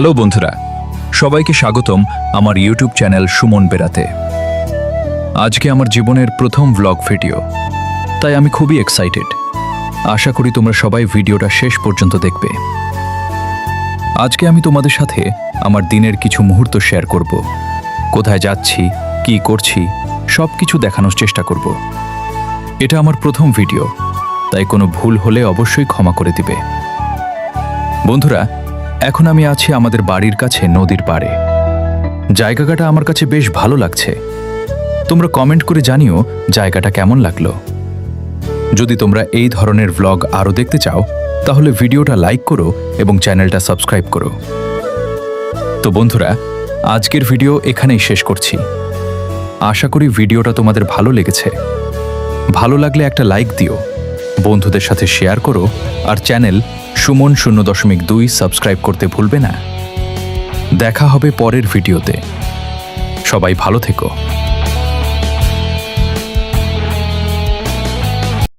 Hello বন্ধুরা, সবাইকে স্বাগতম আমার ইউটিউব চ্যানেল সুমন বেরাতে। আজকে আমার জীবনের প্রথম ব্লগ ভিডিও, তাই আমি খুবই এক্সাইটেড। আশা করি তোমরা সবাই ভিডিওটা শেষ পর্যন্ত দেখবে। আজকে আমি তোমাদের সাথে আমার দিনের কিছু মুহূর্ত শেয়ার করব। কোথায় যাচ্ছি, কি করছি, সব কিছু দেখানোর চেষ্টা করব। এটা আমার প্রথম ভিডিও, তাই কোনো ভুল হলে অবশ্যই ক্ষমা করে দিবে। বন্ধুরা, এখন আমি আছি আমাদের বাড়ির কাছে নদীর পাড়ে। জায়গাটা আমার কাছে বেশ ভালো লাগছে। তোমরা কমেন্ট করে জানিও জায়গাটা কেমন লাগলো। যদি তোমরা এই ধরনের ভ্লগ আরও দেখতে চাও তাহলে ভিডিওটা লাইক করো এবং চ্যানেলটা সাবস্ক্রাইব করো। তো বন্ধুরা, আজকের ভিডিও এখানেই শেষ করছি। আশা করি ভিডিওটা তোমাদের ভালো লেগেছে। ভালো লাগলে একটা লাইক দিও, বন্ধুদের সাথে শেয়ার করো, আর চ্যানেল সুমন 0.2 সাবস্ক্রাইব করতে ভুলবে না। দেখা হবে পরের ভিডিওতে। সবাই ভালো থেকো।